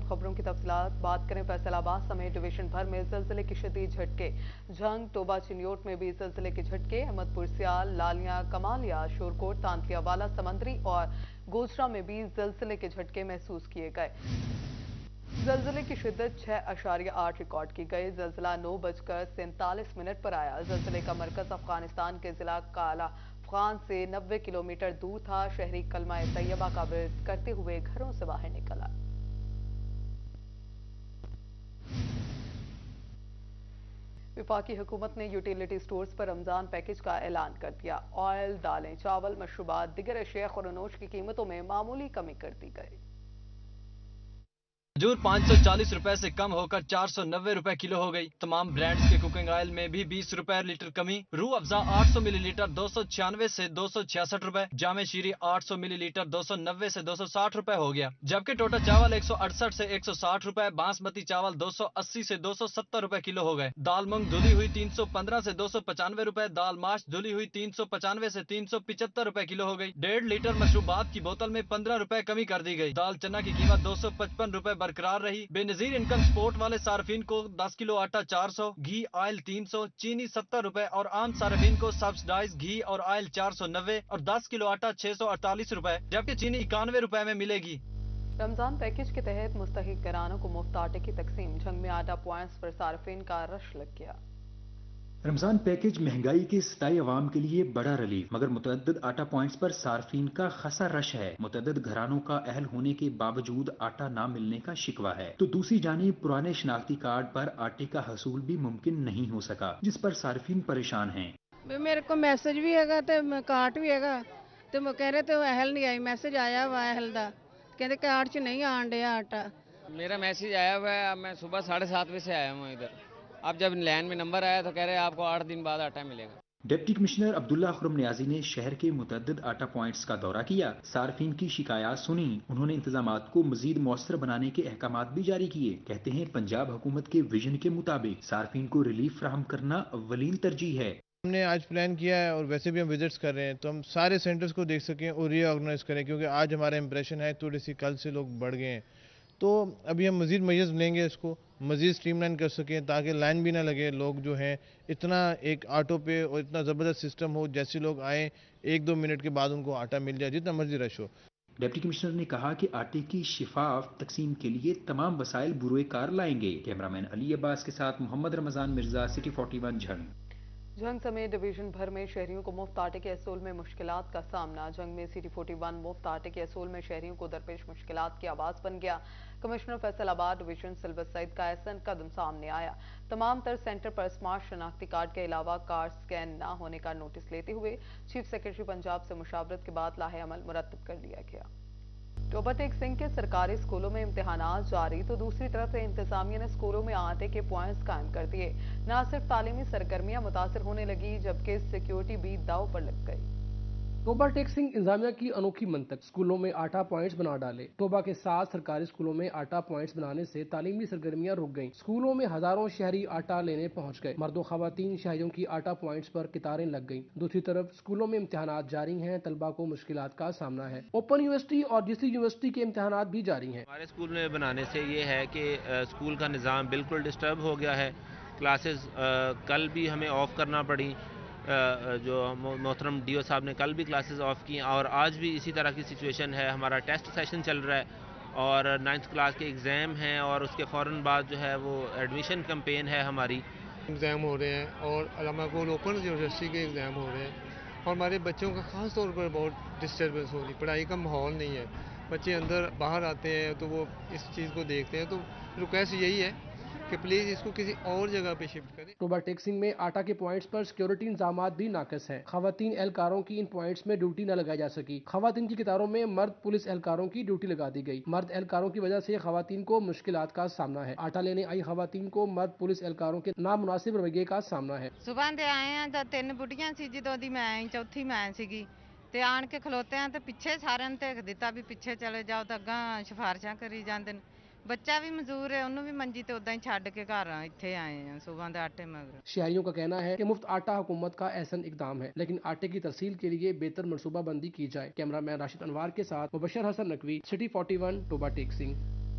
खबरों की तफसीलात बात करें। फैसलाबाद समेत डिवीजन भर में जलजिले के शदीद झटके। झंग, टोबा, चिन्योट में भी जलजिले के झटके। अहमदपुर, सियाल, लालिया, कमालिया, शोरकोट, तांतलिया वाला, समंदरी और गोजरा में भी जलजिले के झटके महसूस किए गए। जलजिले की शिद्दत 6.8 रिकॉर्ड की गई। जलजिला 9:47 पर आया। जलजिले का मरकज अफगानिस्तान के जिला काला अफगान से 90 किलोमीटर दूर था। शहरी कलमा तैयबा का विर्द करते हुए घरों से बाहर निकला। वफाकी हुकूमत ने यूटिलिटी स्टोर्स पर रमजान पैकेज का ऐलान कर दिया। ऑयल, दालें, चावल, मशरूबात, दिगर अशिया खुरनोश की कीमतों में मामूली कमी कर दी गई। खजूर 540 रुपए से कम होकर 490 रुपए किलो हो गई। तमाम ब्रांड्स के कुकिंग ऑयल में भी 20 रुपए लीटर कमी। रूह अफ़ज़ा 800 मिलीलीटर 296 से 266 रुपए। जामे शीरी 800 मिलीलीटर 290 से 260 रुपए हो गया। जबकि टोटा चावल 168 से 160 रुपए, बासमती चावल 280 से 270 रुपए किलो हो गए। दाल मूंग धुली हुई 315 से 295 रुपए। दाल माश धुली हुई 395 से 375 रुपए किलो हो गई। 1.5 लीटर मशरूबात की बोतल में 15 रुपए कमी कर दी गई। दाल चना की कीमत 255 रुपए बरकरार रही। बेनजीर इनकम सपोर्ट वाले सार्फिन को 10 किलो आटा 400, घी ऑयल 300, चीनी 70 रुपए और आम सार्फिन को सब्सिडाइज घी और ऑयल 490 और 10 किलो आटा 648 रुपए, जबकि चीनी 91 रुपए में मिलेगी। रमजान पैकेज के तहत मुस्तहिक घरानों को मुफ्त आटे की तकसीम। झंग में आटा पॉइंट्स पर सार्फिन का रश लग गया। रमजान पैकेज महंगाई के सताई अवाम के लिए बड़ा रिलीफ, मगर मुतअद्दिद आटा पॉइंट्स पर सार्फिन का खासा रश है। मुतअद्दिद घरानों का अहल होने के बावजूद आटा ना मिलने का शिकवा है, तो दूसरी जानिब पुराने शनाख्ती कार्ड पर आटे का हसूल भी मुमकिन नहीं हो सका, जिस पर सार्फिन परेशान हैं। मेरे को मैसेज भी है कार्ड भी है, तो मैं कह रहे थे अहल नहीं आई। मैसेज आया हुआ अहल का, कहते कार्ड च नहीं आन दिया आटा। मेरा मैसेज आया हुआ है। मैं सुबह 7:30 से आया हूँ इधर। अब जब लैंड में नंबर आया तो कह रहे हैं आपको 8 दिन बाद आटा मिलेगा। डिप्टी कमिश्नर अब्दुल्ला खुरम नियाजी ने शहर के मुतअद्दिद आटा पॉइंट्स का दौरा किया, सार्फिन की शिकायत सुनी। उन्होंने इंतजामात को मजीद मौसर बनाने के अहकामात भी जारी किए। कहते हैं पंजाब हुकूमत के विजन के मुताबिक सार्फिन को रिलीफ फराहम करना अव्वलीन तरजीह है। हमने आज प्लान किया है और वैसे भी हम विजिट्स कर रहे हैं, तो हम सारे सेंटर्स को देख सकें और रीऑर्गेनाइज करें, क्योंकि आज हमारा इंप्रेशन है थोड़ी सी कल से लोग बढ़ गए हैं। तो अभी हम मजीद मेजर्स लेंगे, इसको मजीद स्ट्रीमलाइन कर सकें ताकि लाइन भी ना लगे। लोग जो हैं इतना एक ऑटो पे और इतना ज़बरदस्त सिस्टम हो, जैसे लोग आए 1-2 मिनट के बाद उनको आटा मिल जाए, जितना मर्जी रश हो। डिप्टी कमिश्नर ने कहा कि आटे की शिफाफ तकसीम के लिए तमाम वसाइल बुरोए कार लाएंगे। कैमरामैन अली अब्बास के साथ मोहम्मद रमजान मिर्जा, सिटी 41 झंग। झंग समेत डिवीजन भर में शहरियों को मुफ्त आटे के असूल में मुश्किलात का सामना। झंग में सिटी 41 मुफ्त आटे के असूल में शहरियों को दरपेश मुश्किलात की आवाज बन गया। कमिश्नर फैसलाबाद डिवीजन सिल्वर सईद का ऐसा कदम सामने आया। तमाम तर सेंटर पर स्मार्ट शनाख्ती कार्ड के अलावा कार्ड स्कैन न होने का नोटिस लेते हुए चीफ सेक्रेटरी पंजाब से मुशावरत के बाद लाहे अमल मुरतब कर लिया गया। टोबा टेक सिंह के सरकारी स्कूलों में इम्तिहानात जारी, तो दूसरी तरफ इंतजामिया ने स्कूलों में आटे के पॉइंट्स कायम कर दिए। न सिर्फ तालीमी सरगर्मियां मुतासर होने लगी, जबकि सिक्योरिटी भी दाव पर लग गई। टोबा टेक सिंह इंतजामिया की अनोखी मंतक, स्कूलों में आटा पॉइंट्स बना डाले। टोबा के 7 सरकारी स्कूलों में आटा पॉइंट्स बनाने से तालीमी सरगर्मियां रुक गईं। स्कूलों में हजारों शहरी आटा लेने पहुंच गए। मर्दों खवातीन शहरियों की आटा पॉइंट्स पर कितारें लग गईं। दूसरी तरफ स्कूलों में इम्तिहानात जारी हैं, तलबा को मुश्किलात का सामना है। ओपन यूनिवर्सिटी और डिस्ट्रिक्ट यूनिवर्सिटी के इम्तिहानात भी जारी हैं। हमारे स्कूल में बनाने से ये है कि स्कूल का निज़ाम बिल्कुल डिस्टर्ब हो गया है। क्लासेस कल भी हमें ऑफ करना पड़ी, जो मोहतरम डीओ साहब ने कल भी क्लासेस ऑफ की, और आज भी इसी तरह की सिचुएशन है। हमारा टेस्ट सेशन चल रहा है और 9th क्लास के एग्ज़ाम हैं, और उसके फ़ौरन बाद जो है वो एडमिशन कैंपेन है हमारी। एग्ज़ाम हो रहे हैं और अल्लामा कोल ओपन यूनिवर्सिटी के एग्ज़ाम हो रहे हैं, और हमारे बच्चों का ख़ास तौर पर बहुत डिस्टर्बेंस हो रही, पढ़ाई का माहौल नहीं है। बच्चे अंदर बाहर आते हैं तो वो इस चीज़ को देखते हैं, तो रिक्वेस्ट यही है कि प्लीज़ इसको किसी और जगह पे शिफ्ट करें। टोबा टेक सिंह में आटा के पॉइंट्स पर सिक्योरिटी इंतजामात भी नाकस हैं। खवातीन एहलकारों की इन पॉइंट्स में ड्यूटी न लगाई जा सकी। खवातीन की कतारों में मर्द पुलिस एहलकारों की ड्यूटी लगा दी गई। मर्द एहलकारों की वजह से खवातीन को मुश्किलात का सामना है। आटा लेने आई खवातीन को मर्द पुलिस एहलकारों के नामुनासिब रवैये का सामना है। सुबह ਦੇ ਆਏ ਆ ਤਾਂ 3 ਬੁੱਢੀਆਂ ਸੀ, ਜਦੋਂ ਦੀ ਮੈਂ ਆਈ ਚੌਥੀ ਮੈਂ ਸੀਗੀ, ਤੇ ਆਣ ਕੇ ਖਲੋਤੇ ਆ ਤੇ ਪਿੱਛੇ ਸਾਰਿਆਂ ਨੂੰ ਧਿਕ ਦਿੱਤਾ ਵੀ ਪਿੱਛੇ ਚਲੇ ਜਾਓ, ਤਾਂ ਅੱਗਾ ਸਿਫਾਰਿਸ਼ਾਂ ਕਰੀ ਜਾਂਦੇ ਨੇ। बच्चा भी मजदूर है, ਉਹਨੂੰ भी मंजी ਤੇ ਉਦਾਂ ਹੀ ਛੱਡ के घर ਇੱਥੇ आए हैं सुबह ਦੇ आटे मगर। शहरियों का कहना है कि मुफ्त आटा हुकूमत का एहसन इकदाम है, लेकिन आटे की तरसील के लिए बेहतर मनसूबा बंदी की जाए। कैमरामैन राशिद अनवार के साथ मुबशर हसन नकवी, सिटी 41, टोबा टेक सिंह।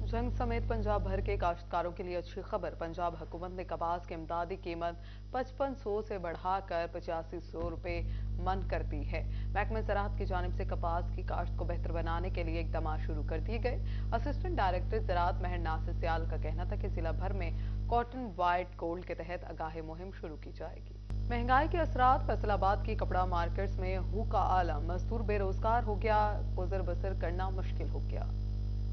जंग समेत पंजाब भर के काश्तकारों के लिए अच्छी खबर। पंजाब हुकूमत ने कपास की इमदादी कीमत 5500 से बढ़ाकर 8500 रुपए मन कर दी है। महकमे ज़राअत की जानिब से कपास की काश्त को बेहतर बनाने के लिए इकदाम शुरू कर दिए गए। असिस्टेंट डायरेक्टर ज़राअत महर नासिर सियाल का कहना था कि जिला भर में कॉटन वाइट गोल्ड के तहत आगाही मुहिम शुरू की जाएगी। महंगाई के असरात, फैसलाबाद की कपड़ा मार्केट्स में हू का आलम, मजदूर बेरोजगार हो गया, गुजर बसर करना मुश्किल हो गया।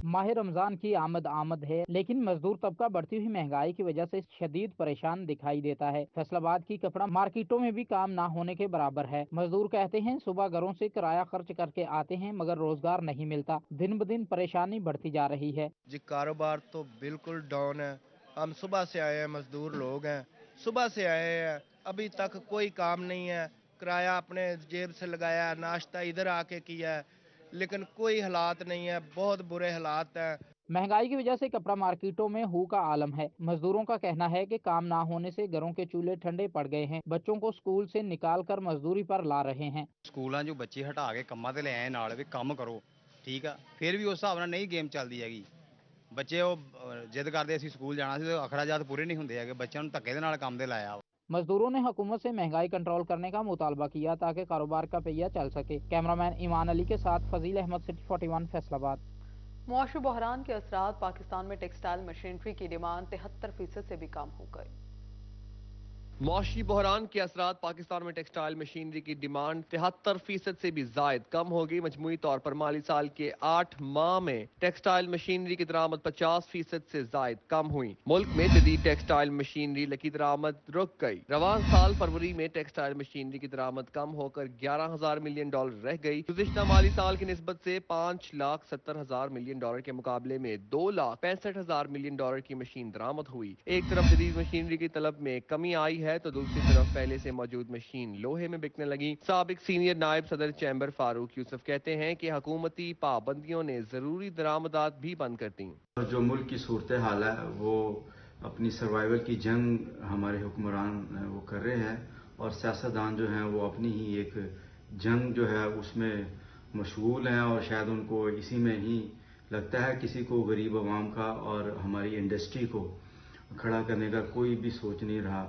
माह रमजान की आमद है, लेकिन मजदूर तबका बढ़ती हुई महंगाई की वजह से शदीद परेशान दिखाई देता है। फैसलाबाद की कपड़ा मार्केटों में भी काम ना होने के बराबर है। मजदूर कहते हैं सुबह घरों से किराया खर्च करके आते हैं मगर रोजगार नहीं मिलता। दिन ब दिन परेशानी बढ़ती जा रही है। जी कारोबार तो बिल्कुल डाउन है। हम सुबह से आए हैं, मजदूर लोग हैं, सुबह से आए हैं, अभी तक कोई काम नहीं है। किराया अपने जेब से लगाया, नाश्ता इधर आके किया है, लेकिन कोई हालात नहीं है, बहुत बुरे हालात हैं। महंगाई की वजह से कपड़ा मार्केटों में हू का आलम है। मजदूरों का कहना है कि काम ना होने से घरों के चूल्हे ठंडे पड़ गए हैं। बच्चों को स्कूल से निकाल कर मजदूरी पर ला रहे हैं। ਸਕੂਲਾਂ 'ਚੋਂ ਬੱਚੇ ਹਟਾ ਕੇ ਕੰਮਾਂ ਤੇ ਲੈ ਆਏ ਨਾਲ ਵੀ ਕੰਮ ਕਰੋ, ਠੀਕ ਆ, ਫਿਰ ਵੀ ਉਸ ਹਿਸਾਬ ਨਾਲ ਨਹੀਂ ਗੇਮ ਚੱਲਦੀ ਹੈਗੀ। ਬੱਚੇ ਉਹ ਜਿੱਦ ਕਰਦੇ ਅਸੀਂ ਸਕੂਲ ਜਾਣਾ ਸੀ ਤੇ ਅਖਰਾਜਾਤ ਪੂਰੇ ਨਹੀਂ ਹੁੰਦੇ ਹੈਗੇ, ਬੱਚਿਆਂ ਨੂੰ ਧੱਕੇ ਦੇ ਨਾਲ ਕੰਮ ਤੇ ਲਾਇਆ। मजदूरों ने हुकूमत से महंगाई कंट्रोल करने का मुतालबा किया ताकि कारोबार का पहिया चल सके। कैमरामैन ईमान अली के साथ फजील अहमद, सिटी 41 फैसलाबाद। मुआशी बहरान के असरात, पाकिस्तान में टेक्सटाइल मशीनरी की डिमांड 73% से भी कम हो गई। मुआशी बहरान के असरात, पाकिस्तान में टेक्सटाइल मशीनरी की डिमांड 73% से भी जायद कम हो गई। मजमूई तौर पर माली साल के 8 माह में टेक्सटाइल मशीनरी की दरामद 50% से जायद कम हुई। मुल्क में जदीद टेक्सटाइल मशीनरी की दरामद रुक गई। रवान साल फरवरी में टेक्सटाइल मशीनरी की दरामद कम होकर $11,000 मिलियन रह गई। गुज़िश्ता माली साल की निस्बत से $5,70,000 मिलियन के मुकाबले में $2,65,000 मिलियन की मशीन दरामद हुई। एक तरफ जदीद मशीनरी की तलब में कमी आई है तो दूसरी तरफ पहले से मौजूद मशीन लोहे में बिकने लगी। साबिक सीनियर नायब सदर चैम्बर फारूक यूसुफ कहते हैं कि हुकूमती पाबंदियों ने जरूरी दरामदात भी बंद कर दी। जो मुल्क की सूरत हाल है वो अपनी सर्वाइवल की जंग हमारे हुक्मरान वो कर रहे हैं और सियासतदान जो हैं वो अपनी ही एक जंग जो है उसमें मशगूल हैं और शायद उनको इसी में ही लगता है किसी को गरीब आवाम का और हमारी इंडस्ट्री को खड़ा करने का कोई भी सोच नहीं रहा।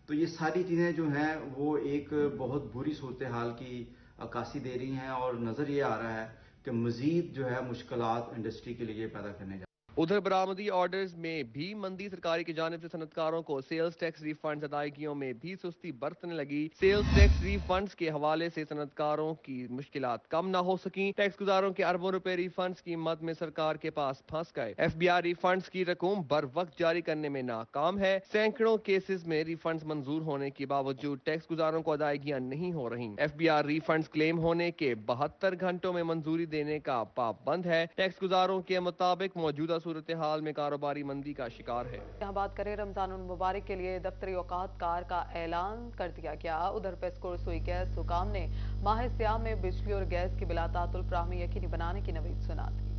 तो ये सारी चीज़ें जो हैं वो एक बहुत बुरी सूरत हाल की अक्कासी दे रही हैं और नज़र ये आ रहा है कि मज़ीद जो है मुश्किलात इंडस्ट्री के लिए पैदा करने जा। उधर बरामदी ऑर्डर्स में भी मंदी, सरकारी की जानिब से सनतकारों को सेल्स टैक्स रिफंड अदायगियों में भी सुस्ती बरतने लगी। सेल्स टैक्स रिफंड्स के हवाले से सनतकारों की मुश्किलात कम न हो सकी। टैक्स गुजारों के अरबों रुपए रिफंड्स की मद में सरकार के पास फंस गए। FBI रिफंड्स की रकम बर वक्त जारी करने में नाकाम है। सैकड़ों केसेस में रिफंड्स मंजूर होने के बावजूद टैक्स गुजारों को अदायगियां नहीं हो रही। FBI रिफंड्स क्लेम होने के 72 घंटों में मंजूरी देने का पाबंद है। टैक्स गुजारों के मुताबिक मौजूदा सूरत हाल में कारोबारी मंदी का शिकार है। यहाँ बात करें रमजान उल मुबारक के लिए दफ्तरी औकात कार का ऐलान कर दिया गया। उधर पेस्को रसोई गैस हुकाम ने माह सियाम में बिजली और गैस की बिलातातुल फ्राहमी यकीनी बनाने की नवीद सुना दी।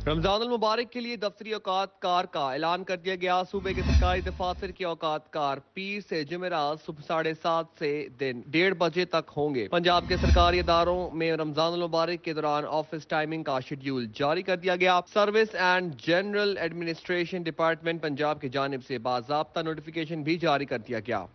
रमजान उल मुबारक के लिए दफ्तरी औकात कार का ऐलान कर दिया गया। सूबे के सरकारी दफातर की औकात कार पीर से जुमेरात सुबह 7:30 से दिन 1:30 बजे तक होंगे। पंजाब के सरकारी इदारों में रमजान उल मुबारक के दौरान ऑफिस टाइमिंग का शेड्यूल जारी कर दिया गया। Service and general administration department Punjab की जानिब से बाज़ाब्ता नोटिफिकेशन भी जारी कर दिया गया।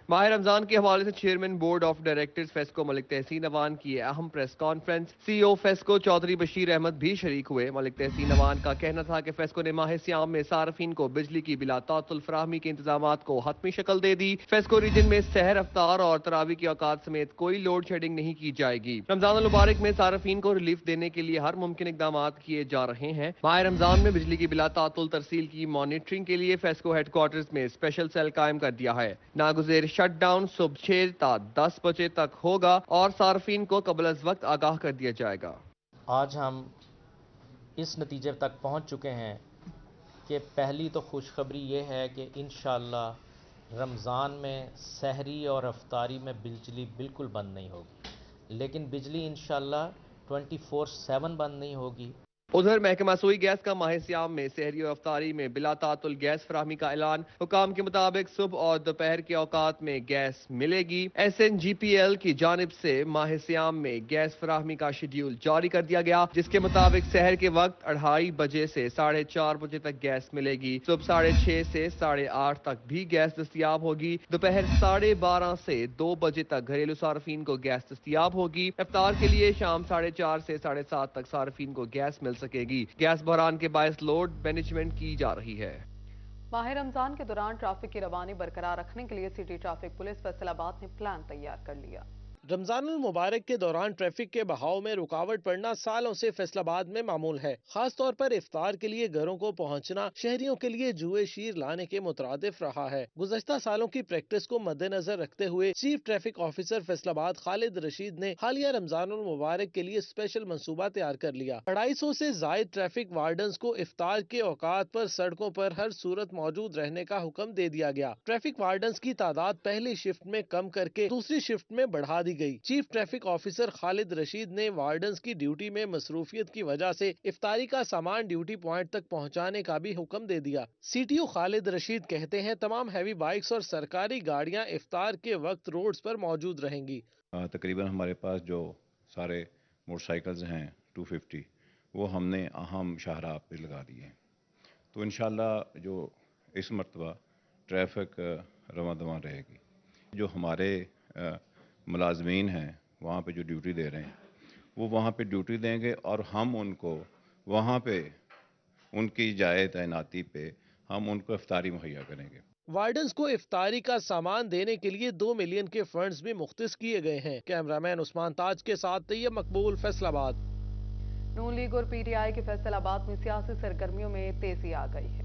माह रमजान के हवाले से chairman board of directors FESCO Malik Tehseen Awan की अहम press conference. CEO FESCO Chaudhry Bashir Ahmad भी शरीक हुए। मलिक तहसीन अवान का कहना था कि फेस्को ने माह सियाम में सार्फिन को बिजली की बिलातातुल फराहमी के इंतजामात को हतमी शक्ल दे दी। फेस्को रीजन में सहर, अफ्तार और तरावी की औकात समेत कोई लोड शेडिंग नहीं की जाएगी। रमजान मुबारक में सार्फिन को रिलीफ देने के लिए हर मुमकिन इकदाम किए जा रहे हैं। माह रमजान में बिजली की बिलातातुल तरसील की मॉनिटरिंग के लिए फेस्को हेडक्वार्टर्स में स्पेशल सेल कायम कर दिया है। नागुज़ेर शट डाउन सुबह 6 ता 10 बजे तक होगा और सार्फिन को कबल अज़ वक्त आगाह कर दिया जाएगा। आज हम इस नतीजे तक पहुंच चुके हैं कि पहली तो खुशखबरी ये है कि इंशाअल्लाह रमज़ान में सहरी और अफ्तारी में बिजली बिल्कुल बंद नहीं होगी, लेकिन बिजली इंशाअल्लाह 24/7 बंद नहीं होगी। उधर महकमा सूई गैस का माह सियाम में सहरी और अफ्तारी में बिला तातुल गैस फराहमी का ऐलान। हुकाम के मुताबिक सुबह और दोपहर के औकात में गैस मिलेगी। SNGPL की जानिब से माह सियाम में गैस फराहमी का शेड्यूल जारी कर दिया गया, जिसके मुताबिक सहर के वक्त 2:30 बजे से 4:30 बजे तक गैस मिलेगी। सुबह 6:30 से 8:30 तक भी गैस दस्तयाब होगी। दोपहर 12:30 से 2 बजे तक घरेलू सार्फिन को गैस दस्तयाब होगी। इफ्तार के लिए शाम 4:30 से 7:30 तक सार्फिन को गैस मिल सकेगी। गैस बहरान के बायस लोड मैनेजमेंट की जा रही है। माह रमजान के दौरान ट्रैफिक की रवानी बरकरार रखने के लिए सिटी ट्रैफिक पुलिस फैसलाबाद ने प्लान तैयार कर लिया। रमजानुल मुबारक के दौरान ट्रैफिक के बहाव में रुकावट पड़ना सालों से फैसलाबाद में मामूल है। खास तौर पर इफ्तार के लिए घरों को पहुंचना शहरियों के लिए जुए शीर लाने के मुतरादिफ रहा है। गुज़श्ता सालों की प्रैक्टिस को मद्देनजर रखते हुए chief traffic officer Faisalabad Khalid Rashid ने हालिया रमजानुल मुबारक के लिए स्पेशल मंसूबा तैयार कर लिया। 250 से जायद ट्रैफिक वार्डन्स को इफ्तार के औकात पर सड़कों पर हर सूरत मौजूद रहने का हुक्म दे दिया गया। ट्रैफिक वार्डन्स की तादाद पहली शिफ्ट में कम करके दूसरी शिफ्ट में बढ़ा दी गई। Chief traffic officer Khalid Rashid ने वार्डन्स की ड्यूटी में मसरूफियत की वजह से इफ्तारी का सामान ड्यूटी पॉइंट तक पहुंचाने का भी हुक्म दे दिया। CTO खालिद रशीद कहते हैं तमाम हैवी बाइक्स और सरकारी गाड़ियां इफ्तार के वक्त रोड्स पर मौजूद रहेंगी। तकरीबन हमारे पास जो सारे मोटरसाइकिल्स हैं 250 वो हमने अहम शाहराह पे लगा दिए। तो इंशाल्लाह जो इस मरतबा ट्रैफिक रवां रहेगी। जो हमारे मुलाजमीन हैं वहाँ पे जो ड्यूटी दे रहे हैं वो वहाँ पे ड्यूटी देंगे और हम उनको वहाँ पे उनकी जाए तैनाती पे हम उनको इफ्तारी मुहैया करेंगे। वार्डन्स को इफ्तारी का सामान देने के लिए 2 मिलियन के फंड्स भी मुख्तस किए गए हैं। कैमरामैन उस्मान ताज के साथ तैयब मकबूल, फैसलाबाद। नून लीग और PTI के फैसलाबाद में सियासी सरगर्मियों में तेजी आ गई है।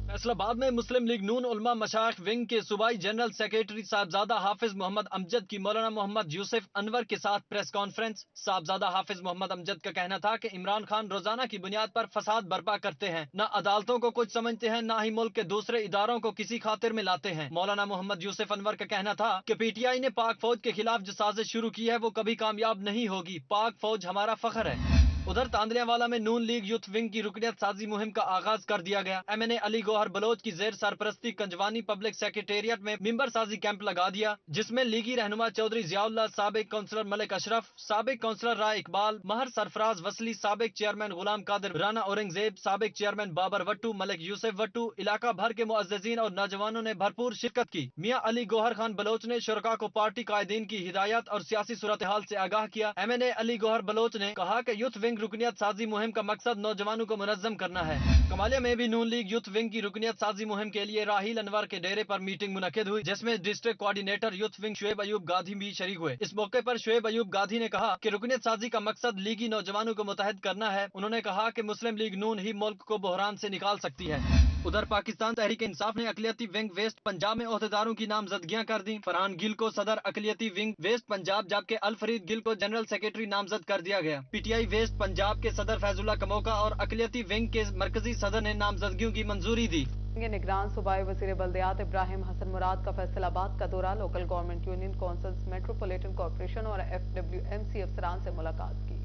फैसलाबाद में मुस्लिम लीग नून उलमा मशाइख विंग के सूबाई जनरल सेक्रेटरी साहबजादा हाफिज मोहम्मद अमजद की मौलाना मोहम्मद यूसुफ अनवर के साथ प्रेस कॉन्फ्रेंस। साहबजादा हाफिज मोहम्मद अमजद का कहना था कि इमरान खान रोजाना की बुनियाद पर फसाद बर्पा करते हैं, न अदालतों को कुछ समझते हैं, न ही मुल्क के दूसरे इदारों को किसी खातिर में लाते हैं। मौलाना मोहम्मद यूसुफ अनवर का कहना था कि PTI ने पाक फौज के खिलाफ जो साजिश शुरू की है वो कभी कामयाब नहीं होगी। पाक फौज हमारा फख्र है। उधर तांदलियावाला में नून लीग यूथ विंग की रुकनियत साजी मुहिम का आगाज कर दिया गया। MNA अली गौहर बलोच की जेर सरपरस्ती कंजवानी पब्लिक सेक्रेटेरिएट में मिंबर साजी कैंप लगा दिया, जिसमें लीगी रहनुमा चौधरी जियाउल्लाह, साबिक काउंसलर मलिक अशरफ, साबिक काउंसलर राय इकबाल, महर सरफराज वसली, साबिक चेयरमैन गुलाम कादिर, राना औरंगजेब, साबिक चेयरमैन बाबर वट्टू, मलिक यूसुफ वट्टू, इलाका भर के मुअज्जिजीन और नौजवानों ने भरपूर शिरकत की। मियां अली गौहर खान बलोच ने शुरका को पार्टी कायदीन की हिदायत और सियासी सूरत हाल से आगाह किया। MNA अली गौहर बलोच ने कहा कि यूथ विंग रुकनियत साजी मुहिम का मकसद नौजवानों को मुनज़्ज़म करना है। कमालिया में भी नून लीग यूथ विंग की रुकनियत साजी मुहिम के लिए राहिल अनवर के डेरे पर मीटिंग मुनक्किद हुई, जिसमें district coordinator youth wing Shoaib Ayub Gandhi भी शरीक हुए। इस मौके पर शुएब अयूब गाधी ने कहा कि रुकनियत साजी का मकसद लीगी नौजवानों को मुतहद करना है। उन्होंने कहा कि मुस्लिम लीग नून ही मुल्क को बहरान से निकाल सकती है। उधर पाकिस्तान तहरीक इंसाफ ने अकलियती विंग वेस्ट पंजाब में ओहदेदारों की नामजदगियां कर दी। फरहान गिल को सदर अकलियती विंग वेस्ट पंजाब जबकि अलफरीद गिल को जनरल सेक्रेटरी नामजद कर दिया गया। PTI वेस्ट पंजाब के सदर फैजुल्ला कमोका और अकलियती विंग के मरकजी सदर ने नामजदगियों की मंजूरी दी। निगरान सूबाई वज़ीर बल्दियात इब्राहिम हसन मुराद का फैसलाबाद का दौरा, local government union councils, metropolitan corporation और FWMC अफसरान से मुलाकात की।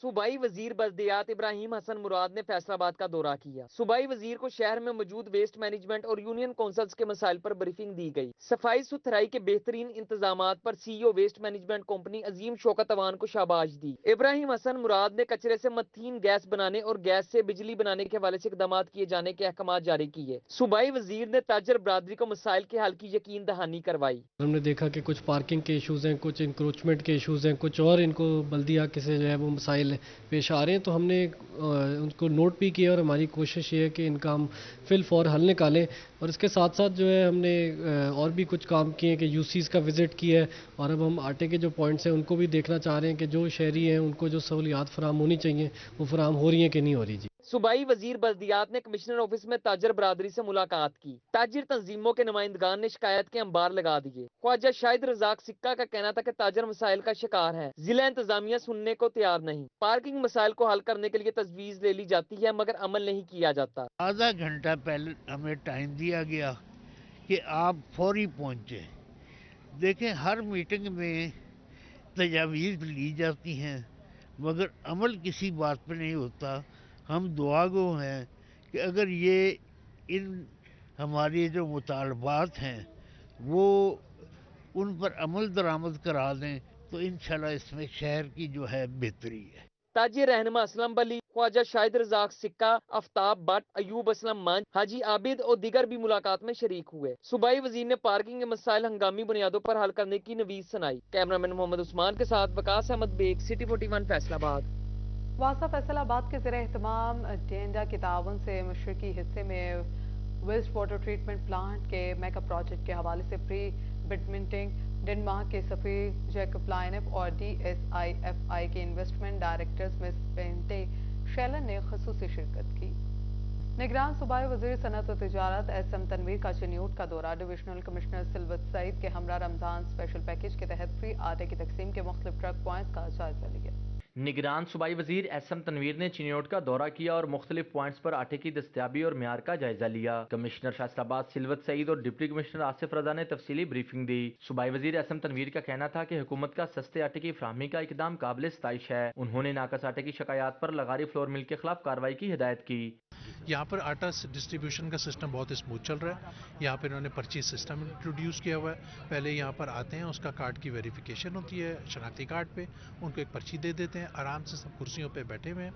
सूबाई वजीर बल्दियात इब्राहिम हसन मुराद ने फैसलाबाद का दौरा किया। सूबाई वजीर को शहर में मौजूद वेस्ट मैनेजमेंट और यूनियन काउंसिल्स के मसाइल पर ब्रीफिंग दी गई। सफाई सुथराई के बेहतरीन इंतजामात पर CEO वेस्ट मैनेजमेंट कंपनी अजीम शौकत अवान को शाबाश दी। इब्राहिम हसन मुराद ने कचरे से मथीन गैस बनाने और गैस से बिजली बनाने के हवाले से इकदाम किए जाने के अहकाम जारी किए। सूबाई वजीर ने ताजर बरादरी को मसाइल के हल की यकीन दहानी करवाई। हमने देखा कि कुछ पार्किंग के इशूज हैं, कुछ इंक्रोचमेंट के इशूज हैं, कुछ और इनको बल्दिया के से जो है वो मसाइल पेश आ रहे हैं, तो हमने उनको नोट भी किया और हमारी कोशिश ये है कि इनका हम फिल फॉर हल निकालें। और इसके साथ साथ जो है हमने और भी कुछ काम किए हैं कि UCs का विज़िट किया है और अब हम आटे के जो पॉइंट्स हैं उनको भी देखना चाह रहे हैं कि जो शहरी हैं उनको जो सहूलियात फराम होनी चाहिए वो फराम हो रही हैं कि नहीं हो रही। जी, सूबाई वजीर बल्दियात ने कमिश्नर ऑफिस में ताजर बरादरी से मुलाकात की। ताजिर तंजीमों के नुमाइंदगान ने शिकायत के अंबार लगा दिए। ख्वाजा शाहिद रजाक सिक्का का कहना था कि ताजर मसाइल का शिकार है, जिला इंतजामिया सुनने को तैयार नहीं। पार्किंग मसाइल को हल करने के लिए तजवीज ले ली जाती है मगर अमल नहीं किया जाता। आधा घंटा पहले हमें टाइम दिया गया कि आप फौरी पहुंचे। देखें, हर मीटिंग में तजावीज़ ली जाती हैं, मगर अमल किसी बात पे नहीं होता। हम दुआगो हैं कि अगर ये इन हमारे जो मुतालबात हैं वो उन पर अमल दरामद करा दें तो इंशाल्लाह इसमें शहर की जो है बेहतरी है। ताजी रहनुमा असलम बली, ख्वाजा शाहिद रजाक सिक्का, आफ्ताब भट्ट, अयूब असलम मंच, हाजी आबिद और दीगर भी मुलाकात में शरीक हुए। सूबाई वजीर ने पार्किंग के मसाइल हंगामी बुनियादों पर हल करने की नवीज सुनाई। कैमरामैन मोहम्मद उस्मान के साथ वकास अहमद बेग, सिटी 41 फैसलाबाद। वासा फैसलाबाद के ज़ेरे एहतमाम डेंडा के ताउन से मशरकी हिस्से में वेस्ट वाटर ट्रीटमेंट प्लांट के मेगा प्रोजेक्ट के हवाले से प्री बिड मीटिंग डेनमार्क के सफीर जैकब लाइनअप और DSIFI के इन्वेस्टमेंट डायरेक्टर्स मिस पेंटे शेलन ने खसूसी शिरकत की। निगरान सूबाई वजीर सनत और तिजारत SM तनवीर का चिन्यूट का दौरा। डिविजनल कमिश्नर सिल्वत सईद के हमरा रमजान स्पेशल पैकेज के तहत फ्री आटे की तकसीम के मुख्तलिफ ट्रक पॉइंट्स का जायजा लिया। निगरान सूबाई वजीर SM तनवीर ने चिन्योट का दौरा किया और मुख्तलिफ पॉइंट्स पर आटे की दस्तयाबी और म्यार का जायजा लिया। कमिश्नर फैसलाबाद सिल्वत सईद और डिप्टी कमिश्नर आसिफ रजा ने तफसीली ब्रीफिंग दी। सूबाई वजीर SM तनवीर का कहना था कि हुकूमत का सस्ते आटे की फराहमी का इकदाम काबिल सताइश है। उन्होंने नाकस आटे की शिकायत पर लगारी फ्लोर मिल के खिलाफ कार्रवाई की हिदायत की। यहाँ पर आटा डिस्ट्रीब्यूशन का सिस्टम बहुत स्मूथ चल रहा है। यहाँ पर इन्होंने परचेज सिस्टम इंट्रोड्यूस किया हुआ है। पहले यहाँ पर आते हैं, उसका कार्ड की वेरिफिकेशन होती है, शनाख्ती कार्ड पे उनको एक पर्ची दे देते हैं। आराम से सब कुर्सियों पे बैठे हुए हैं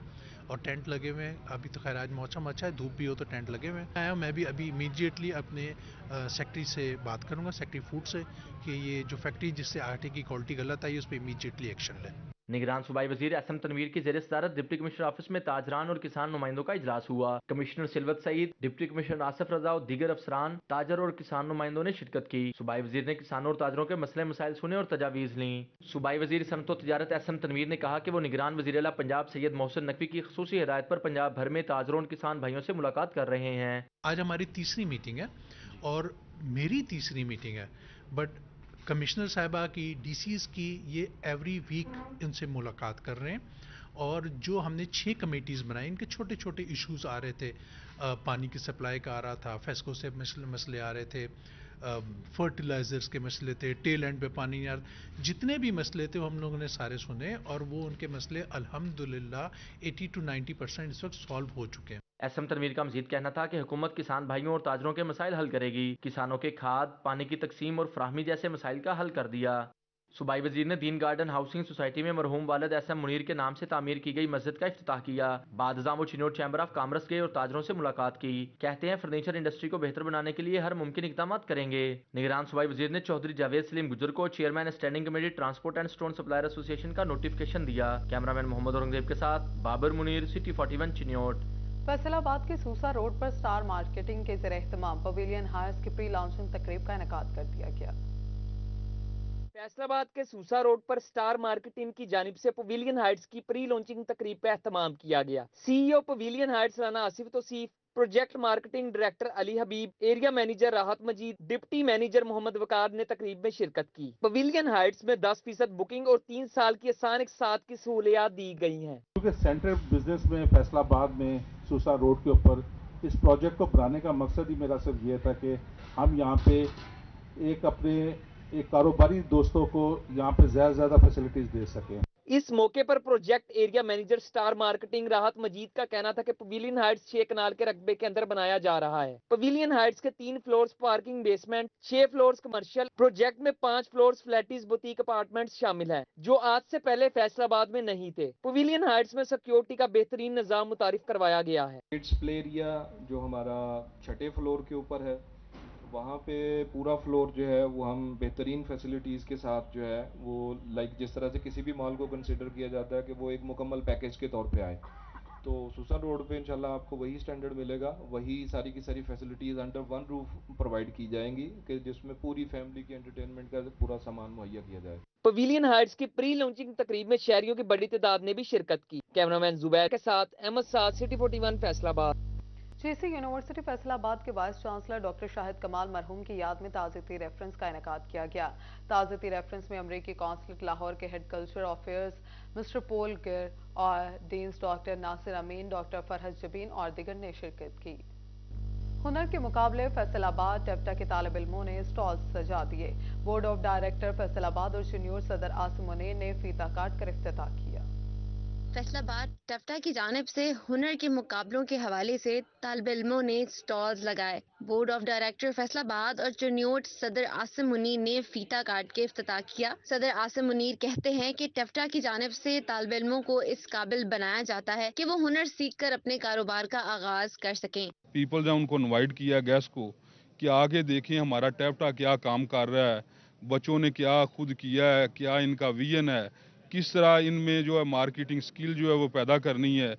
और टेंट लगे हुए हैं। अभी तो खैर आज मौसम अच्छा है, धूप भी हो तो टेंट लगे हुए हैं। आया मैं भी अभी इमीडिएटली अपने सेक्रेटरी से बात करूँगा, सेक्रेटरी फूड से, कि ये जो फैक्ट्री जिससे आटे की क्वालिटी गलत आई उस पर इमीडिएटली एक्शन लें। निगरान सूबाई वजीर SM तनवीर की ज़ेर सदारत डिप्टी कमिश्नर ऑफिस में ताजरान और किसान नुमाइंदों का इजलास हुआ। Commissioner Silwat Saeed, deputy commissioner Asif Raza और दीगर अफसरान, ताजर और किसान नुमाइंदों ने शिरकत की। सूबाई वजीर ने किसानों और ताजरों के मसले मसाइल सुने और तजावीज़ ली। सूबाई वजीर सनत और तिजारत SM तनवीर ने कहा कि वो निगरान वजीर आला पंजाब सैयद मोहसिन नकवी की खसूसी हिदायत पर पंजाब भर में ताजरों और किसान भाइयों से मुलाकात कर रहे हैं। आज हमारी तीसरी मीटिंग है और मेरी तीसरी मीटिंग है, बट कमिश्नर साहिबा की, DCs की, ये एवरी वीक इनसे मुलाकात कर रहे हैं। और जो हमने 6 कमेटीज़ बनाई, इनके छोटे छोटे इश्यूज आ रहे थे, पानी की सप्लाई का आ रहा था, फेस्को से मसले आ रहे थे, फर्टिलाइजर्स के मसले थे, टेल एंड पे पानी नहीं आ रहा, जितने भी मसले थे वो हम लोगों ने सारे सुने और वो उनके मसले अल्हम्दुलिल्लाह 80 to 90% इस वक्त सॉल्व हो चुके हैं। SM तनवीर का मजीद कहना था कि हुकूमत किसान भाइयों और ताजरों के मसाइल हल करेगी। किसानों के खाद, पानी की तकसीम और फराहमी जैसे मसाइल का हल कर दिया। सूबाई वजीर ने दीन गार्डन हाउसिंग सोसाइटी में मरहूम वालिद SM मुनीर के नाम से तामीर की गई मस्जिद का इफ्तिताह किया। बाद वो चिन्योट चैम्बर ऑफ कॉमर्स गए और ताजरों से मुलाकात की। कहते हैं फर्नीचर इंडस्ट्री को बेहतर बनाने के लिए हर मुमकिन इकदाम करेंगे। निगरान सूबाई वजीर ने चौधरी जावेद सलीम गुजर को chairman standing committee transport and stone supplier association का नोटिफिकेशन दिया। कैमरामैन मोहम्मद औरंगजेब के साथ बाबर मुनीर, सिटी 41 चिन्योट। फैसलाबाद के सूसा रोड पर स्टार मार्केटिंग के ज़ेरे एहतमाम पवेलियन हाइट्स की प्री लॉन्चिंग तकरीब का इनेकाद कर दिया गया। फैसलाबाद के सूसा रोड पर स्टार मार्केटिंग की जानिब से पवेलियन हाइट्स की प्री लॉन्चिंग तकरीब का एहतमाम किया गया। CEO pavilion Heights Rana Asif Tauseef, project marketing director Ali Habib, area manager Rahat Majeed, deputy manager Mohammad Waqar ने तकरीब में शिरकत की। पवेलियन हाइट्स में 10% बुकिंग और 3 साल की आसान एक साथ की सहूलियात दी गई हैं। क्योंकि सेंट्रल बिजनेस में फैसलाबाद में सूसा रोड के ऊपर इस प्रोजेक्ट को बनाने का मकसद ही मेरा सिर्फ ये था कि हम यहाँ पे एक कारोबारी दोस्तों को यहाँ पे ज़्यादा फैसिलिटीज दे सकें। इस मौके पर project area manager star marketing राहत मजीद का कहना था कि पवेलियन हाइट्स 6 कनाल के रकबे के अंदर बनाया जा रहा है। पवेलियन हाइट्स के 3 floors parking basement, 6 floors commercial, project में 5 फ्लोर्स फ्लैटीज बुटीक अपार्टमेंट्स शामिल हैं, जो आज से पहले फैसलाबाद में नहीं थे। पवेलियन हाइट्स में सिक्योरिटी का बेहतरीन निजाम मुतारिफ करवाया गया है। किड्स प्ले एरिया जो हमारा 6ठे फ्लोर के ऊपर है, वहाँ पे पूरा फ्लोर जो है वो हम बेहतरीन फैसिलिटीज़ के साथ जो है वो जिस तरह से किसी भी मॉल को कंसिडर किया जाता है कि वो एक मुकम्मल पैकेज के तौर पे आए, तो सूसा रोड पे इंशाल्लाह आपको वही स्टैंडर्ड मिलेगा, वही सारी की सारी facilities under one roof provide की जाएंगी कि जिसमें पूरी फैमिली की एंटरटेनमेंट का पूरा सामान मुहैया किया जाए। पवेलियन हाइट्स की प्री लॉन्चिंग तकरीब में शहरियों की बड़ी तादाद ने भी शिरकत की। कैमरामैन जुबैर के साथ Ahmad Saad, city 41 Faisalabad. JC university Faisalabad के वाइस चांसलर डॉक्टर शाहिद कमाल मरहूम की याद में ताज़ियती रेफरेंस का इनेकाद किया गया। ताज़ियती रेफरेंस में अमरीकी कौंसलेट लाहौर के हेड कल्चर अफेयर्स मिस्टर पोल गिर और डीन्स डॉक्टर नासिर अमीन, डॉक्टर फरहत जबीन और दिगर ने शिरकत की। हुनर के मुकाबले फैसलाबाद टेप्टा के तालिब इल्मों ने स्टॉल्स सजा दिए। बोर्ड ऑफ डायरेक्टर फैसलाबाद और सीनियर सदर आसिम मुनीर ने फीता काट कर इफ्तिताह किया। फैसला बाद टफ्टा की जानिब से हुनर के मुकाबलों के हवाले से तालिब इल्मों ने स्टॉल्स लगाए। बोर्ड ऑफ डायरेक्टर फैसलाबाद और चुनियोट सदर आसिम मुनीर ने फीता काट के इफ्तिताह किया। सदर आसिम मुनीर कहते हैं कि टफ्टा की जानिब से तालिब इल्मों को इस काबिल बनाया जाता है कि वो हुनर सीख कर अपने कारोबार का आगाज कर सकें। पीपल्स ने उनको इनवाइट किया गेस्ट को कि आगे देखें हमारा टफ्टा क्या काम कर रहा है, बच्चों ने क्या खुद किया है, क्या इनका विजन है, किस तरह इनमें जो है मार्केटिंग स्किल जो है वो पैदा करनी है,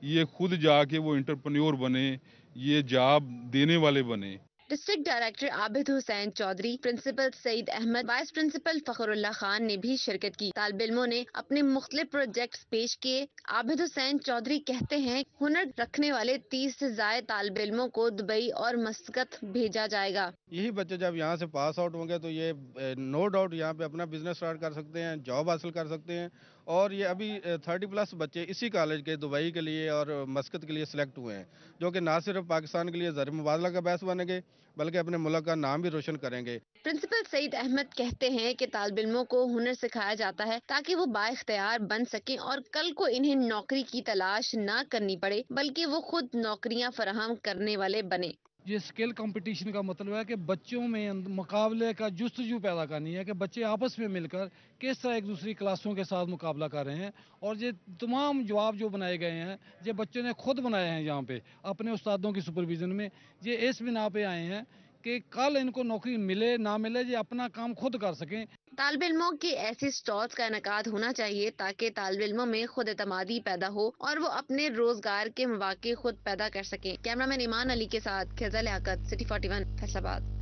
ये खुद जाके वो एंटरप्रेन्योर बने, ये जॉब देने वाले बने। District director Abid Hussain Chaudhry, principal Saeed Ahmad, vice principal Fakhrullah Khan ने भी शिरकत की। तालिब इल्मों ने अपने मुख्तलिफ प्रोजेक्ट्स पेश किए। आबिद हुसैन चौधरी कहते हैं हुनर रखने वाले 30 से ज्यादा तालिब इल्मों को दुबई और मस्कत भेजा जाएगा। यही बच्चे जब यहाँ से पास आउट होंगे तो ये नो डाउट यहाँ पे अपना बिजनेस स्टार्ट कर सकते हैं, जॉब हासिल कर सकते हैं। और ये अभी 30+ बच्चे इसी कॉलेज के दुबई के लिए और मस्कत के लिए सिलेक्ट हुए हैं, जो कि ना सिर्फ पाकिस्तान के लिए ज़र मुबादला का बायस बनेंगे बल्कि अपने मुल्क का नाम भी रोशन करेंगे। प्रिंसिपल सईद अहमद कहते हैं कि तालिब इल्मों को हुनर सिखाया जाता है ताकि वो बाइख्तियार बन सकें और कल को इन्हें नौकरी की तलाश ना करनी पड़े, बल्कि वो खुद नौकरियां फराहम करने वाले बने। ये स्किल कंपटीशन का मतलब है कि बच्चों में मुकाबले का जुस्तजू पैदा करनी है कि बच्चे आपस में मिलकर किस तरह एक दूसरी क्लासों के साथ मुकाबला कर रहे हैं। और ये तमाम जवाब जो बनाए गए हैं ये बच्चों ने खुद बनाए हैं यहाँ पे अपने उस्तादों की सुपरविजन में। ये इस बिना पे आए हैं कि कल इनको नौकरी मिले ना मिले ये अपना काम खुद कर सकें। तालिब इल्मों के ऐसे स्टॉल्स का इनेकाद होना चाहिए ताकि तालिब इल्मों में खुद एतमादी पैदा हो और वो अपने रोजगार के मौके खुद पैदा कर सकें। कैमरामैन ईमान अली के साथ Khiza Liaquat, city 41 Faisalabad.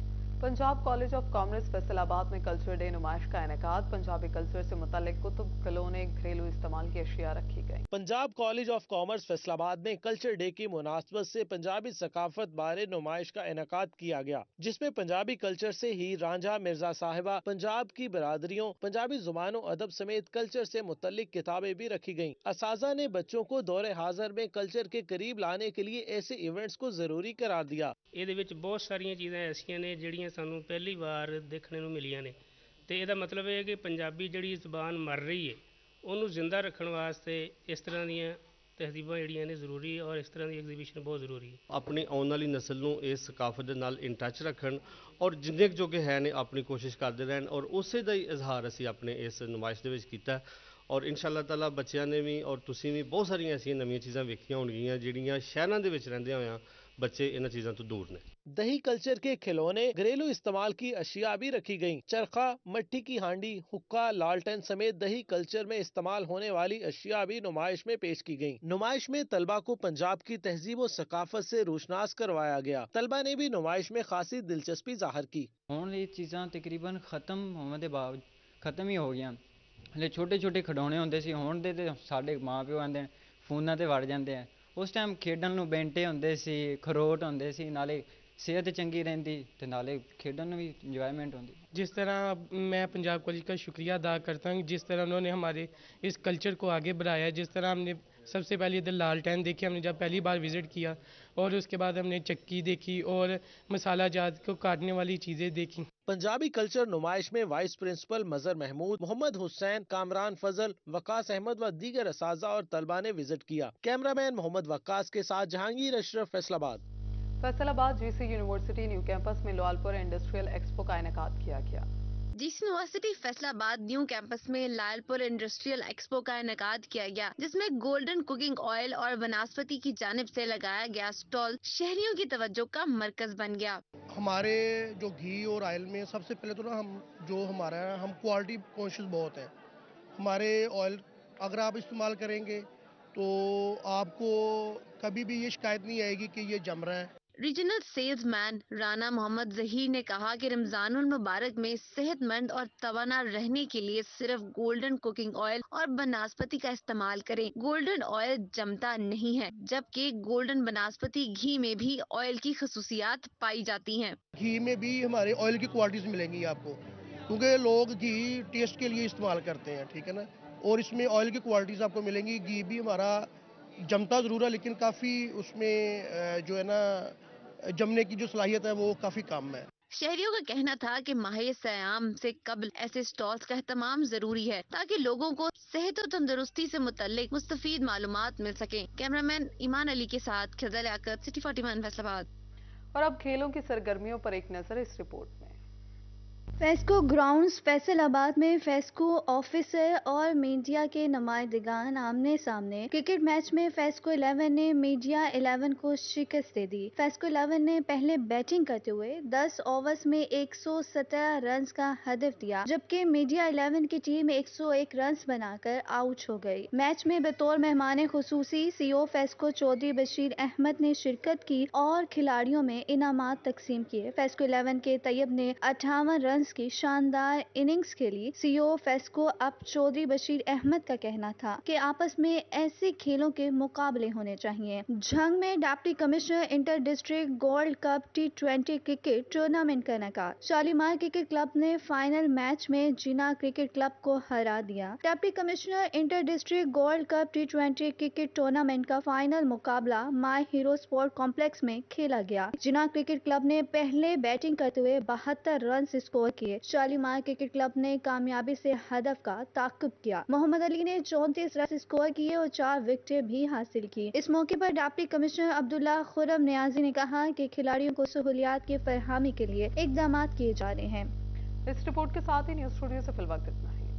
Punjab college of commerce Faisalabad में कल्चर डे नुमाइश का इनेकाद। पंजाबी कल्चर से मुतालिक कुतुब, खिलौने, घरेलू इस्तेमाल की अशिया रखी गई। Punjab college of commerce Faisalabad में कल्चर डे की मुनासबत से पंजाबी सकाफत बारे नुमाइश का इनेकाद किया गया, जिसमें पंजाबी कल्चर से ही रांझा, मिर्जा साहिबा, पंजाब की बरादरियों, पंजाबी जुबानों अदब समेत कल्चर से मुतल्लिक किताबें भी रखी गयी। असाजा ने बच्चों को दौरे हाजिर में कल्चर के करीब लाने के लिए ऐसे इवेंट्स को जरूरी करार दिया। ਇਹਦੇ ਵਿੱਚ ਬਹੁਤ ਸਾਰੀਆਂ ਚੀਜ਼ਾਂ ਐਸੀਆਂ ਨੇ ਜਿਹੜੀਆਂ ਸਾਨੂੰ ਪਹਿਲੀ ਵਾਰ ਦੇਖਣ ਨੂੰ ਮਿਲੀਆਂ ਨੇ ਤੇ ਇਹਦਾ ਮਤਲਬ ਇਹ ਹੈ ਕਿ ਪੰਜਾਬੀ ਜਿਹੜੀ ਜ਼ੁਬਾਨ ਮਰ ਰਹੀ ਹੈ ਉਹਨੂੰ ਜ਼ਿੰਦਾ ਰੱਖਣ ਵਾਸਤੇ ਇਸ ਤਰ੍ਹਾਂ ਦੀਆਂ ਤਹਿਜ਼ੀਬਾਂ ਜਿਹੜੀਆਂ ਨੇ ਜ਼ਰੂਰੀ ਹੈ ਔਰ ਇਸ ਤਰ੍ਹਾਂ ਦੀ ਐਗਜ਼ੀਬਿਸ਼ਨ ਬਹੁਤ ਜ਼ਰੂਰੀ ਹੈ। ਆਪਣੀ ਆਉਣ ਵਾਲੀ ਨਸਲ ਨੂੰ ਇਸ ਸਕਾਫਤ ਦੇ ਨਾਲ ਇਨ ਟੱਚ ਰੱਖਣ ਔਰ ਜਿੰਨੇ ਕੁ ਜੋਗੇ ਹੈ ਨੇ ਆਪਣੀ ਕੋਸ਼ਿਸ਼ ਕਰਦੇ ਰਹਿਣ ਔਰ ਉਸੇ ਦਾ ਹੀ ਇਜ਼ਹਾਰ ਅਸੀਂ ਆਪਣੇ ਇਸ ਨੁਮਾਇਸ਼ ਦੇ ਵਿੱਚ ਕੀਤਾ। ਔਰ ਇਨਸ਼ਾਅੱਲਾ ਤਾਲਾ ਬੱਚਿਆਂ ਨੇ ਵੀ ਔਰ ਤੁਸੀਂ ਵੀ ਬਹੁਤ ਸਾਰੀਆਂ ਐਸੀਆਂ ਨਵੀਆਂ ਚੀਜ਼ਾਂ ਵੇਖੀਆਂ ਹੋਣਗੀਆਂ ਜਿਹੜੀਆਂ ਸ਼ਹਿਰਾਂ ਦੇ ਵਿੱਚ ਰਹਿੰਦੇ ਹੋਇਆਂ बच्चे इन चीज़ों तो दूर ने। दही कल्चर के खिलौने, घरेलू इस्तेमाल की अशिया भी रखी गयी। चरखा, मिट्टी की हांडी, हुक्का, लालटेन समेत दही कल्चर में इस्तेमाल होने वाली अशिया भी नुमाइश में पेश की गयी। नुमाइश में तलबा को पंजाब की तहजीब और सकाफत से रोशनास करवाया गया। तलबा ने भी नुमाइश में खासी दिलचस्पी जाहिर की। ये चीज़ां तकरीबन खत्म होने के बाद खत्म ही हो गई। हले छोटे छोटे खिडौने होंदे सी, हुण दे ते साडे माँ प्यो आंदे फोनां ते वड़ जांदे हैं। उस टाइम खेडन नूं बेंटे होंदे सी, खरोट होंदे सी, नाले सेहत चंगी रहिंदी ते नाले खेडन नूं भी इंजॉयमेंट होंदी। जिस तरह मैं पंजाब कॉलेज का शुक्रिया अदा करता हूँ, जिस तरह उन्होंने हमारे इस कल्चर को आगे बढ़ाया। जिस तरह हमने सबसे पहले इधर लालटेन देखी, हमने जब पहली बार विज़िट किया, और उसके बाद हमने चक्की देखी और मसाला जात को काटने वाली चीज़ें देखी। पंजाबी कल्चर नुमाइश में वाइस प्रिंसिपल मजर महमूद, मोहम्मद हुसैन, कामरान फजल, वकास अहमद व दीगर असाजा और तलबा ने विजिट किया। कैमरामैन मोहम्मद वकास के साथ Jahangir Ashraf, Faisalabad. Faisalabad GC university new campus में लालपुर इंडस्ट्रियल एक्सपो का इनेकाद किया गया। GC university Faisalabad new campus में लालपुर इंडस्ट्रियल एक्सपो का इनेकाद किया गया, जिसमें गोल्डन कुकिंग ऑयल और वनस्पति की जानिब से लगाया गया स्टॉल शहरियों की तवज्जो का मरकज बन गया। हमारे जो घी और ऑयल में सबसे पहले तो ना हम क्वालिटी कॉन्शियस बहुत है। हमारे ऑयल अगर आप इस्तेमाल करेंगे तो आपको कभी भी ये शिकायत नहीं आएगी कि ये जम रहा है। रीजनल सेल्समैन राना मोहम्मद जहीर ने कहा कि रमजानुल मुबारक में सेहतमंद और तवाना रहने के लिए सिर्फ गोल्डन कुकिंग ऑयल और बनस्पति का इस्तेमाल करें। गोल्डन ऑयल जमता नहीं है, जबकि गोल्डन बनस्पति घी में भी ऑयल की खसूसियात पाई जाती हैं। घी में भी हमारे ऑयल की क्वालिटीज मिलेंगी आपको, क्योंकि लोग घी टेस्ट के लिए इस्तेमाल करते हैं, ठीक है ना, और इसमें ऑयल की क्वालिटीज आपको मिलेंगी। घी भी हमारा जमता ज़रूर है, लेकिन काफ़ी उसमें जो है ना जमने की जो सलाहियत है वो काफ़ी कम है। شہریوں کا کہنا تھا کہ ماہ سیام سے قبل ایسے سٹالز کا اہتمام ضروری ہے تاکہ لوگوں کو صحت و تندرستی سے متعلق مستفید معلومات مل سکیں۔ کیمرامین ایمان علی کے ساتھ خزر لیاقت، سٹی 41 فیصل آباد۔ اور اب کھیلوں کی سرگرمیوں پر ایک نظر اس رپورٹ میں۔ فیسکو گراؤنڈز فیصل آباد میں فیسکو آفیسر اور میڈیا کے نمائندگان آمنے سامنے۔ کرکٹ میچ میں فیسکو 11 نے میڈیا 11 کو شکست دے دی۔ فیسکو 11 نے پہلے بیٹنگ کرتے ہوئے 10 اوورز میں 117 رنز کا ہدف دیا، جبکہ میڈیا 11 کی ٹیم 101 رنز بنا کر آؤٹ ہو گئی۔ میچ میں بطور مہمان خصوصی سی او فیسکو چودھری بشیر احمد نے شرکت کی اور کھلاڑیوں میں انعامات تقسیم کیے۔ فیسکو 11 کے طیب نے 58 رنز کی شاندار اننگز کے لیے سی او فیسکو اب چودھری بشیر احمد کا کہنا تھا کہ آپس میں ایسے کھیلوں کے مقابلے ہونے چاہیے۔ جھنگ میں deputy commissioner inter district gold cup T20 cricket tournament کا انعقاد۔ شالیمار کرکٹ کلب نے فائنل میچ میں جنا کرکٹ کلب کو ہرا دیا۔ Deputy commissioner inter district gold cup T20 cricket tournament کا فائنل مقابلہ مائی ہیرو اسپورٹ کمپلیکس میں کھیلا گیا۔ جنا کرکٹ کلب نے پہلے بیٹنگ کرتے ہوئے 72 رنز اسکور کیے۔ شالیمار کرکٹ کلب نے کامیابی سے ہدف کا تعاقب کیا۔ محمد علی نے 34 رنز اسکور کیے اور 4 وکٹیں بھی حاصل کی۔ اس موقع پر ڈپٹی کمشنر عبداللہ خرم نیازی نے کہا کہ کھلاڑیوں کو سہولیات کی فراہمی کے لیے اقدامات کیے جا رہے ہیں۔ اس رپورٹ کے ساتھ ہی نیوز اسٹوڈیو سے فی الوقت اتنا ہی۔